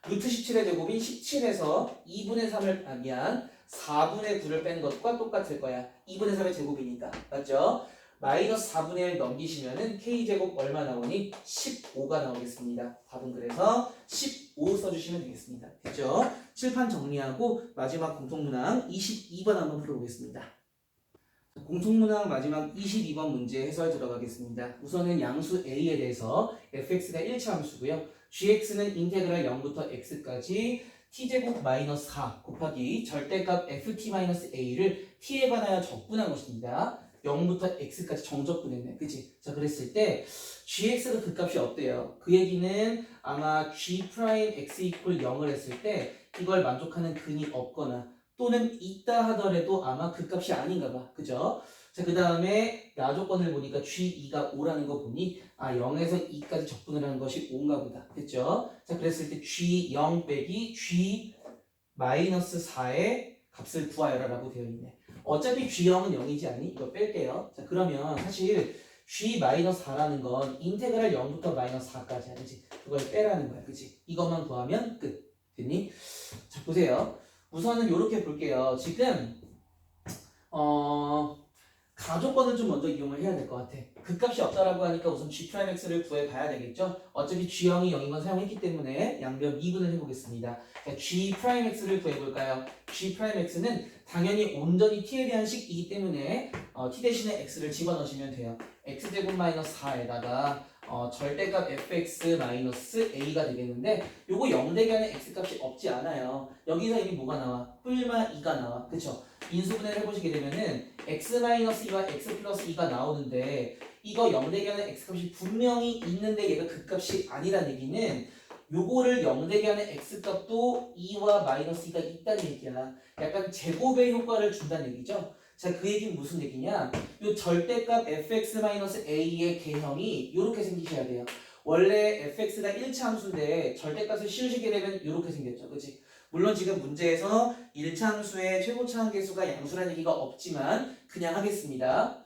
루트 17의 제곱인 17에서 2분의 3을 4분의 9를 뺀 것과 똑같을 거야. 2분의 3의 제곱이니까. 맞죠? 마이너스 4분의 1 넘기시면은 K제곱 얼마 나오니? 15가 나오겠습니다. 답은 그래서 15 써주시면 되겠습니다. 됐죠? 칠판 정리하고 마지막 공통문항 22번 한번 풀어보겠습니다. 공통문항 마지막 22번 문제 해설 들어가겠습니다. 우선은 양수 A에 대해서 fx가 1차 함수고요. gx는 인테그랄 0부터 x까지 t제곱 마이너스 4 곱하기 절대값 ft-a를 t에 관하여 적분한 것입니다. 0부터 x까지 정적분했네. 그치? 자, 그랬을 때 gx가 그 값이 어때요? 그 얘기는 아마 g'(x equal 0을 했을 때 이걸 만족하는 근이 없거나 또는 있다 하더라도 아마 그 값이 아닌가 봐. 그죠? 자, 그 다음에 야조건을 보니까 G2가 5라는 거 보니 0에서 2까지 적분을 하는 것이 5인가 보다. 됐죠? 자, 그랬을 때 G0 빼기 G-4의 값을 구하여라 라고 되어 있네. 어차피 G0은 0이지 않니? 이거 뺄게요. 자, 그러면 사실 G-4라는 건 인테그랄 0부터 마이너스 4까지야. 그치? 그걸 빼라는 거야. 그치? 이것만 구하면 끝. 됐니? 자, 보세요. 우선은 이렇게 볼게요. 지금 가조건을 좀 먼저 이용을 해야 될 것 같아. 그 값이 없다라고 하니까 우선 G'X를 구해봐야 되겠죠? 어차피 G형이 0인 건 사용했기 때문에 양변 미분을 해보겠습니다. 자, G'X를 구해볼까요? G'X는 당연히 온전히 T에 대한 식이기 때문에 T 대신에 X를 집어넣으시면 돼요. X제곱 마이너스 4에다가 절대값 fx 마이너스 a가 되겠는데 요거 0대기 안에 x값이 없지 않아요. 여기서 이미 뭐가 나와? 뿔마 2가 나와. 그쵸? 인수분해를 해보시게 되면은 x 마이너스 2와 x 플러스 2가 나오는데 이거 0대기 안에 x값이 분명히 있는데 얘가 그 값이 아니란 얘기는 요거를 0대기 안에 x값도 2와 마이너스 2가 있다는 얘기야. 약간 제곱의 효과를 준다는 얘기죠. 자, 그 얘기는 무슨 얘기냐? 요 절대값 fx-a의 개형이 이렇게 생기셔야 돼요. 원래 fx가 1차 함수인데 절대값을 씌우시게 되면 이렇게 생겼죠. 그치? 물론 지금 문제에서 1차 함수의 최고차 한계수가 양수라는 얘기가 없지만 그냥 하겠습니다.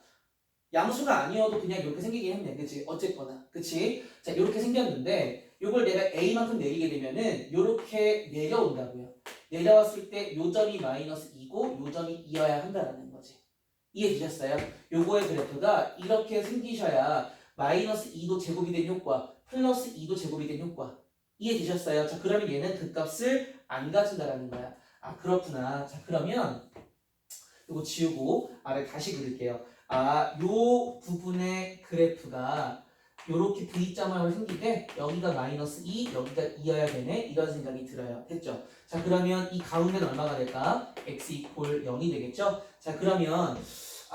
양수가 아니어도 그냥 이렇게 생기긴 했네. 그치? 어쨌거나. 그치? 자, 이렇게 생겼는데 요걸 내가 a만큼 내리게 되면은 이렇게 내려온다고요. 내려왔을 때 요 점이 마이너스 2고 요 점이 2여야 한다라는 거지. 이해되셨어요? 요거의 그래프가 이렇게 생기셔야 마이너스 2도 제곱이 된 효과 플러스 2도 제곱이 된 효과 이해되셨어요? 자, 그러면 얘는 그 값을 안 가진다라는 거야. 그렇구나. 자, 그러면 요거 지우고 아래 다시 그릴게요. 요 부분의 그래프가 요렇게 V자모양으로 생기되 여기가 마이너스 2, 여기가 2여야 되네. 이런 생각이 들어요. 됐죠? 자, 그러면 이 가운데는 얼마가 될까? x 이퀄 0이 되겠죠? 자, 그러면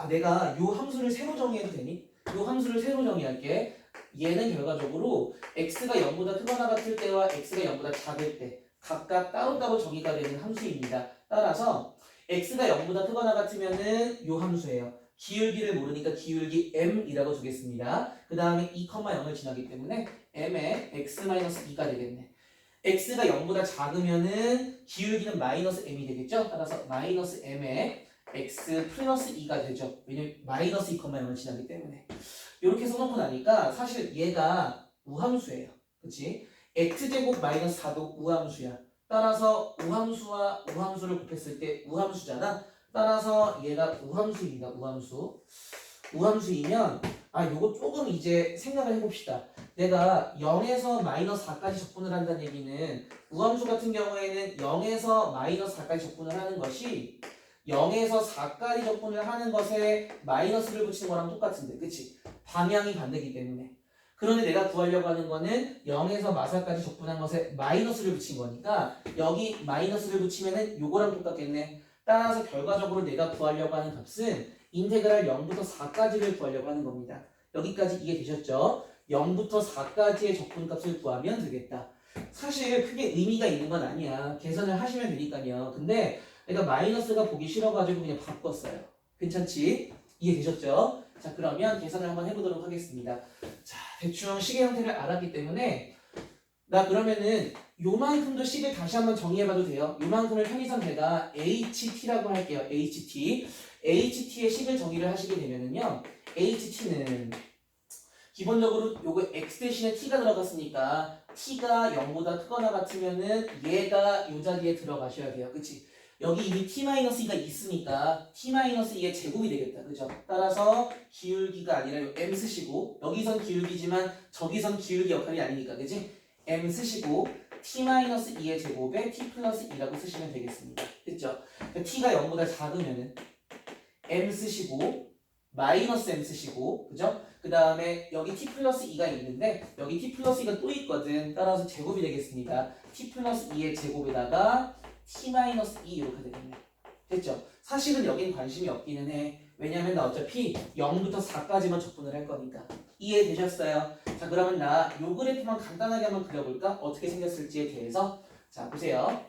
내가 요 함수를 세로 정의해도 되니? 요 함수를 세로 정의할게. 얘는 결과적으로 x가 0보다 크거나 같을 때와 x가 0보다 작을 때 각각 따로따로 정의가 되는 함수입니다. 따라서 x가 0보다 크거나 같으면은 요 함수예요. 기울기를 모르니까 기울기 m이라고 두겠습니다. 그 다음에 2,0을 지나기 때문에 m의 x-2가 되겠네. x가 0보다 작으면은 기울기는 마이너스 m이 되겠죠? 따라서 마이너스 m의 x 플러스 2가 되죠. 왜냐면 마이너스 2,0을 지나기 때문에. 이렇게 써놓고 나니까 사실 얘가 우함수예요. 그치? x제곱 마이너스 4도 우함수야. 따라서 우함수와 우함수를 곱했을 때 우함수잖아. 따라서 얘가 우함수입니다. 우함수. 우함수이면 요거 조금 이제 생각을 해봅시다. 내가 0에서 마이너스 4까지 적분을 한다는 얘기는 우함수 같은 경우에는 0에서 마이너스 4까지 적분을 하는 것이 0에서 4까지 적분을 하는 것에 마이너스를 붙이는 거랑 똑같은데, 그치? 방향이 반대이기 때문에. 그런데 내가 구하려고 하는 거는 0에서 마사까지 적분한 것에 마이너스를 붙인 거니까 여기 마이너스를 붙이면은 요거랑 똑같겠네. 따라서 결과적으로 내가 구하려고 하는 값은 인테그랄 0부터 4까지를 구하려고 하는 겁니다. 여기까지 이해되셨죠? 0부터 4까지의 적분값을 구하면 되겠다. 사실 크게 의미가 있는 건 아니야. 계산을 하시면 되니까요. 근데 내가 마이너스가 보기 싫어가지고 그냥 바꿨어요. 괜찮지? 이해되셨죠? 자, 그러면 계산을 한번 해보도록 하겠습니다. 자, 대충 식의 형태를 알았기 때문에 나 그러면은 요만큼도 식을 다시 한번 정의해봐도 돼요. 요만큼을 편의상 제가 HT라고 할게요. HT. HT의 식을 정의를 하시게 되면은요. HT는 기본적으로 요거 X 대신에 T가 들어갔으니까 T가 0보다 크거나 같으면은 얘가 요 자리에 들어가셔야 돼요. 그치? 여기 이미 T-2가 있으니까 T-2의 제곱이 되겠다. 그죠? 따라서 기울기가 아니라 요 M 쓰시고 여기선 기울기지만 저기선 기울기 역할이 아니니까. 그치? M 쓰시고 T-2의 제곱에 T 플러스 2라고 쓰시면 되겠습니다. 됐죠? T가 0보다 작으면은 M 쓰시고 마이너스 M 쓰시고 그죠? 그 다음에 여기 T 플러스 2가 있는데 여기 T 플러스 2가 또 있거든. 따라서 제곱이 되겠습니다. T 플러스 2의 제곱에다가 T 마이너스 2 이렇게 되겠네. 됐죠? 사실은 여긴 관심이 없기는 해. 왜냐면 나 어차피 0부터 4까지만 적분을 할 거니까. 이해되셨어요? 자, 그러면 나 요 그래프만 간단하게 한번 그려볼까? 어떻게 생겼을지에 대해서. 자, 보세요.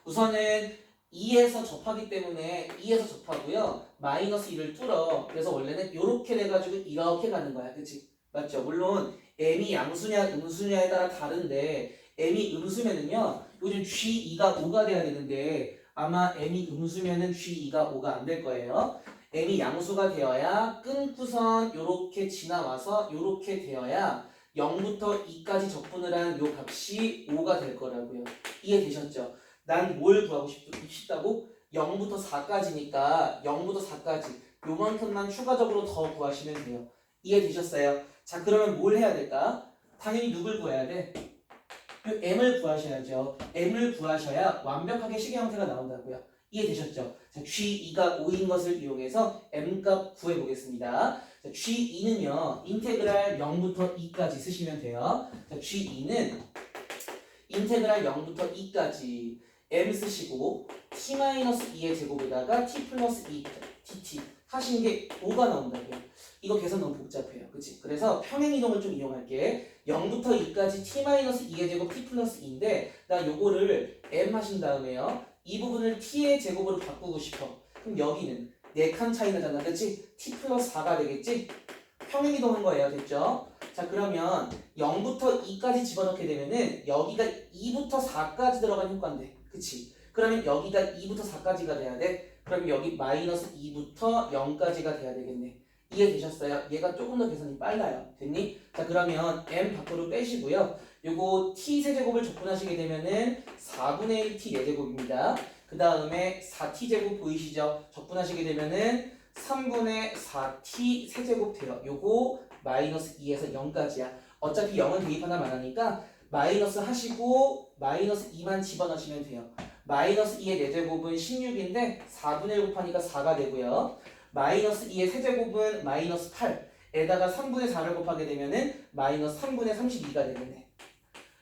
우선은 2에서 접하기 때문에 2에서 접하고요. 마이너스 2를 뚫어. 그래서 원래는 이렇게 돼가지고 이렇게 가는 거야. 그치? 맞죠? 물론 m이 양수냐 음수냐에 따라 다른데 m이 음수면은요. 요즘 G2가 5가 돼야 되는데 아마 m이 음수면은 G2가 5가 안 될 거예요. m이 양수가 되어야 끊고선 요렇게 지나와서 요렇게 되어야 0부터 2까지 적분을 한 요 값이 5가 될 거라고요. 이해되셨죠? 난 뭘 구하고 싶다고? 0부터 4까지니까 0부터 4까지 요만큼만 추가적으로 더 구하시면 돼요. 이해되셨어요? 자, 그러면 뭘 해야 될까? 당연히 누굴 구해야 돼? 요 m을 구하셔야죠. m을 구하셔야 완벽하게 식의 형태가 나온다고요. 이해되셨죠? 자, G2가 5인 것을 이용해서 m값 구해보겠습니다. 자, G2는요. 인테그랄 0부터 2까지 쓰시면 돼요. 자, G2는 인테그랄 0부터 2까지 m 쓰시고 t-2의 제곱에다가 t 플러스 2 dt 하신 게 5가 나온다고요. 이거 계산 너무 복잡해요. 그치? 그래서 평행이동을 좀 이용할게. 0부터 2까지 t-2의 제곱 t 플러스 2인데 나 요거를 m 하신 다음에요. 이 부분을 t의 제곱으로 바꾸고 싶어. 그럼 여기는 4칸 차이 나잖아. 그치? t 플러스 4가 되겠지? 평행이동한 거예요. 됐죠? 자, 그러면 0부터 2까지 집어넣게 되면은 여기가 2부터 4까지 들어간 효과인데. 그치? 그러면 여기가 2부터 4까지가 돼야 돼? 그럼 여기 마이너스 2부터 0까지가 돼야 되겠네. 이해되셨어요? 얘가 조금 더 계산이 빨라요. 됐니? 자, 그러면 m 밖으로 빼시고요. 요거 t 세제곱을 적분하시게 되면은 4분의 1 t 4제곱입니다. 그 다음에 4t 제곱 보이시죠? 적분하시게 되면은 3분의 4t 세제곱 돼요. 요거 마이너스 2에서 0까지야. 어차피 0은 대입 하나만 하니까 마이너스 하시고 마이너스 2만 집어넣으시면 돼요. 마이너스 2의 4제곱은 16인데 4분의 1 곱하니까 4가 되고요. 마이너스 2의 세제곱은 마이너스 8. 에다가 3분의 4를 곱하게 되면은 마이너스 3분의 32가 되겠네.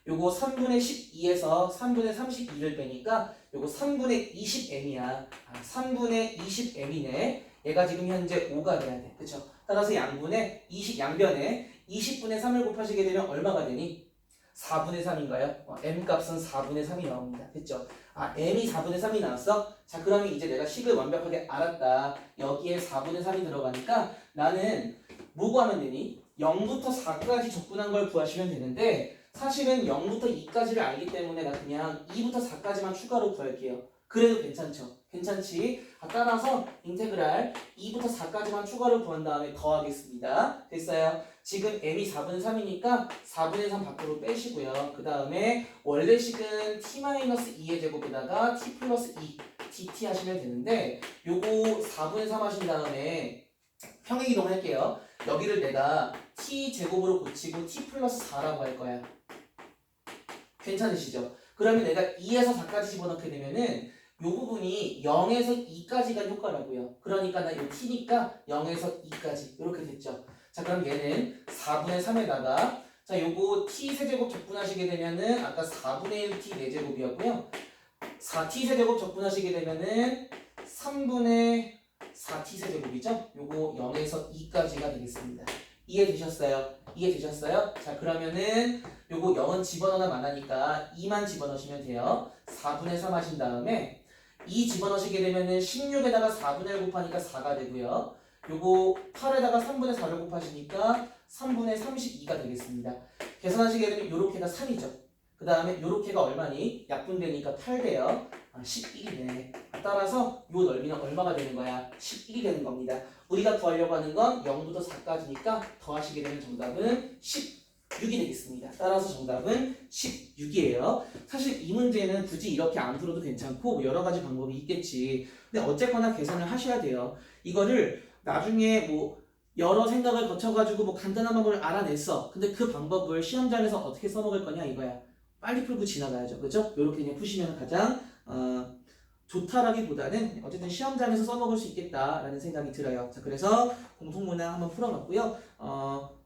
요거 3분의 12에서 3분의 32를 빼니까 요거 3분의 20m이야. 3분의 20m이네. 얘가 지금 현재 5가 돼야 돼. 그쵸? 따라서 양변에 20분의 3을 곱하시게 되면 얼마가 되니? 4분의 3인가요? m 값은 4분의 3이 나옵니다. 됐죠? m이 4분의 3이 나왔어? 자, 그러면 이제 내가 식을 완벽하게 알았다. 여기에 4분의 3이 들어가니까 나는 뭐 구하면 되니? 0부터 4까지 적분한 걸 구하시면 되는데 사실은 0부터 2까지를 알기 때문에 나 그냥 2부터 4까지만 추가로 구할게요. 그래도 괜찮죠? 괜찮지? 따라서 인테그랄 2부터 4까지만 추가로 구한 다음에 더하겠습니다. 됐어요? 지금 m이 4분의 3이니까 4분의 3 밖으로 빼시고요. 그 다음에 원래식은 t-2의 제곱에다가 t 플러스 2 dt 하시면 되는데 요거 4분의 3 하신 다음에 평행 이동할게요. 여기를 내가 t 제곱으로 고치고 t 플러스 4라고 할 거야. 괜찮으시죠? 그러면 내가 2에서 4까지 집어넣게 되면은 요 부분이 0에서 2까지 간 효과라고요. 그러니까 나 요 t니까 0에서 2까지 이렇게 됐죠. 자, 그럼 얘는 4분의 3에다가 자, 요거 t 세제곱 적분하시게 되면은 아까 4분의 1 t 4제곱이었고요. 4t 세제곱 적분하시게 되면은 3분의 4t 세제곱이죠. 요거 0에서 2까지가 되겠습니다. 이해되셨어요? 이해되셨어요? 자, 그러면은 요거 0은 집어넣으나 만하니까 2만 집어넣으시면 돼요. 4분의 3 하신 다음에 2 집어넣으시게 되면은 16에다가 4분의 1 곱하니까 4가 되고요. 요거 8에다가 3분의 4를 곱하시니까 3분의 32가 되겠습니다. 계산하시게 되면 요렇게가 3이죠. 그 다음에 요렇게가 얼마니? 약분되니까 8돼요. 11이네. 따라서 요 넓이는 얼마가 되는 거야? 11이 되는 겁니다. 우리가 구하려고 하는 건 0부터 4까지니까 더하시게 되면 정답은 16이 되겠습니다. 따라서 정답은 16이에요. 사실 이 문제는 굳이 이렇게 안 풀어도 괜찮고 여러 가지 방법이 있겠지. 근데 어쨌거나 계산을 하셔야 돼요. 이거를 나중에 뭐 여러 생각을 거쳐가지고 뭐 간단한 방법을 알아냈어. 근데 그 방법을 시험장에서 어떻게 써먹을 거냐 이거야. 빨리 풀고 지나가야죠. 그죠? 이렇게 그냥 푸시면 가장 좋다라기보다는 어쨌든 시험장에서 써먹을 수 있겠다라는 생각이 들어요. 자, 그래서 공통문항 한번 풀어봤고요.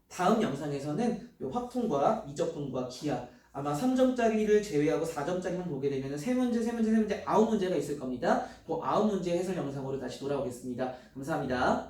다음 영상에서는 요 확통과 미적분과 기하 아마 3점짜리를 제외하고 4점짜리만 보게 되면 3문제, 9문제가 있을 겁니다. 그 9문제 해설 영상으로 다시 돌아오겠습니다. 감사합니다.